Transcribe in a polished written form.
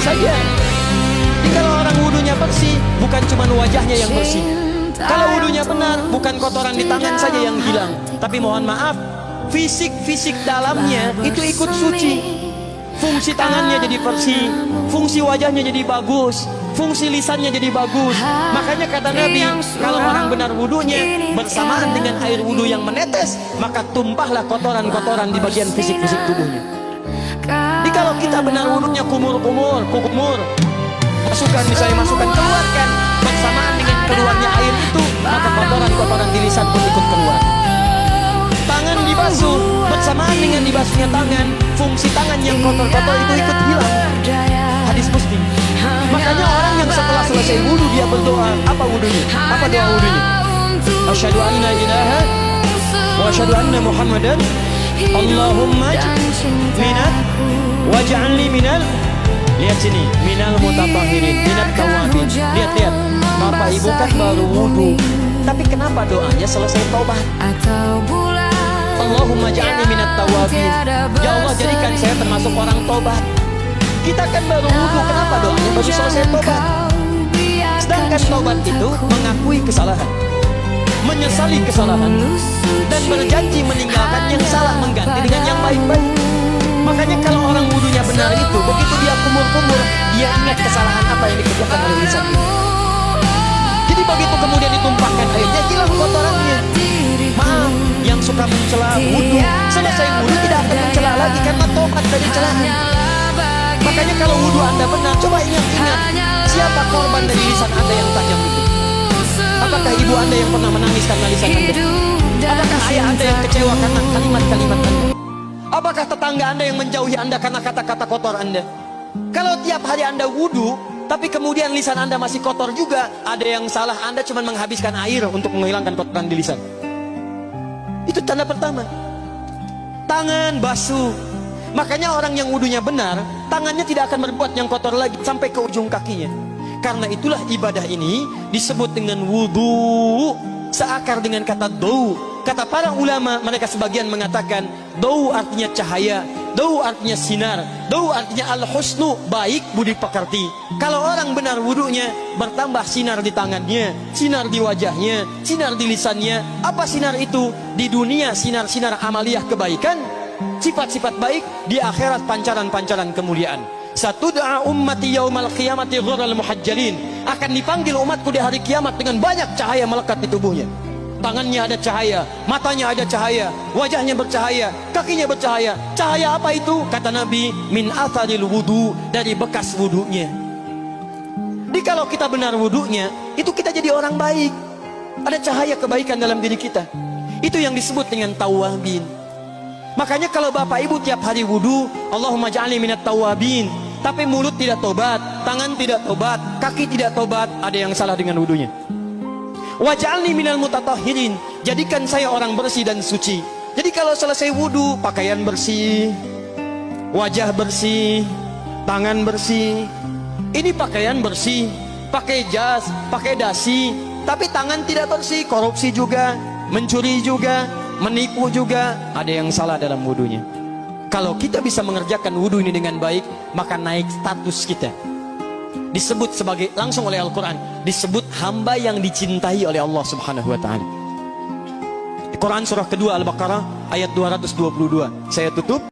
saja. Jadi kalau orang wudunya bersih, bukan cuma wajahnya yang bersih. Kalau wudunya benar, bukan kotoran di tangan saja yang hilang, tapi mohon maaf, fisik dalamnya itu ikut suci. Fungsi tangannya jadi bersih, fungsi wajahnya jadi bagus, fungsi lisannya jadi bagus. Makanya kata Nabi, kalau orang benar wudunya bersamaan dengan air wudu yang menetes, maka tumpahlah kotoran-kotoran di bagian fisik-fisik tubuhnya. Jadi kalau kita benar wudunya kumur, masukkan, keluarkan, bersamaan dengan keluarnya air itu, maka kotoran-kotoran di lisan pun ikut keluar. Tangan dibasuh, bersamaan dengan dibasuhnya tangan, fungsi tangan yang kotor-kotor itu ikut hilang. Hadis Muslim. Makanya orang yang setelah selesai wudu dia berdoa, apa wudunya? Apa doa wudunya? Asyhadu an la ilaha wa asyhadu anna Muhammadan Allahumma minat waj'alni minal, lihat sini, minal mutatahhirin, minat tawabin. Lihat, Bapak Ibu kan baru wudu, tapi kenapa doanya selesai taubat? Allahumma ja'alni minat tawabin. Ya Allah, jadikan saya termasuk orang tobat. Kita kan baru wudu, kenapa doanya baru selesai tobat? Sedangkan tobat itu mengakui kesalahan, menyesali kesalahan, dan berjanji meninggalkan yang salah, mengganti dengan yang baik-baik. Makanya kalau orang wudunya benar itu, begitu dia kumur-kumur, dia ingat kesalahan apa yang dikerjakan oleh lisan. Jadi begitu kemudian ditumpahkan airnya, hilang kotorannya. Maaf, yang suka mencela wudu, selesai wudu tidak akan mencela lagi karena tobat dari celahan. Makanya kalau wudu Anda benar, coba ingat siapa korban dari lisan Anda yang tajam itu? Apakah ibu Anda yang pernah menangis karena lisan Anda? Apakah ayah Anda yang kecewa karena kalimat-kalimat Anda? Apakah tetangga Anda yang menjauhi Anda karena kata-kata kotor Anda? Kalau tiap hari Anda wudu, tapi kemudian lisan Anda masih kotor juga, ada yang salah. Anda cuma menghabiskan air untuk menghilangkan kotoran di lisan. Itu tanda pertama. Tangan basuh. Makanya orang yang wudunya benar, tangannya tidak akan berbuat yang kotor lagi sampai ke ujung kakinya. Karena itulah ibadah ini disebut dengan wudu, seakar dengan kata dau. Kata para ulama, mereka sebagian mengatakan dau artinya cahaya, dau artinya sinar, dau artinya al-husnu, baik budi pekerti. Kalau orang benar wudunya, bertambah sinar di tangannya, sinar di wajahnya, sinar di lisannya. Apa sinar itu? Di dunia sinar-sinar amaliyah kebaikan, sifat-sifat baik, di akhirat pancaran-pancaran kemuliaan. Satud'a ummati yaumal qiyamati ghurral muhajjalin. Akan dipanggil umatku di hari kiamat dengan banyak cahaya melekat di tubuhnya. Tangannya ada cahaya, matanya ada cahaya, wajahnya bercahaya, kakinya bercahaya. Cahaya apa itu? Kata Nabi, min atharil wudu, dari bekas wudunya. Jadi kalau kita benar wudunya, itu kita jadi orang baik. Ada cahaya kebaikan dalam diri kita. Itu yang disebut dengan tawabin. Makanya kalau Bapak Ibu tiap hari wudu, Allahumma ja'alni minat tawabin, tapi mulut tidak tobat, tangan tidak tobat, kaki tidak tobat, ada yang salah dengan wudunya. Waj'alni minal mutatahhirin, jadikan saya orang bersih dan suci. Jadi kalau selesai wudu, pakaian bersih, wajah bersih, tangan bersih. Ini pakaian bersih, pakai jas, pakai dasi, tapi tangan tidak bersih, korupsi juga, mencuri juga, menipu juga, ada yang salah dalam wudunya. Kalau kita bisa mengerjakan wudu ini dengan baik, maka naik status kita. Disebut sebagai, langsung oleh Al-Quran, disebut hamba yang dicintai oleh Allah Subhanahu wa ta'ala. Quran surah kedua Al-Baqarah ayat 222. Saya tutup.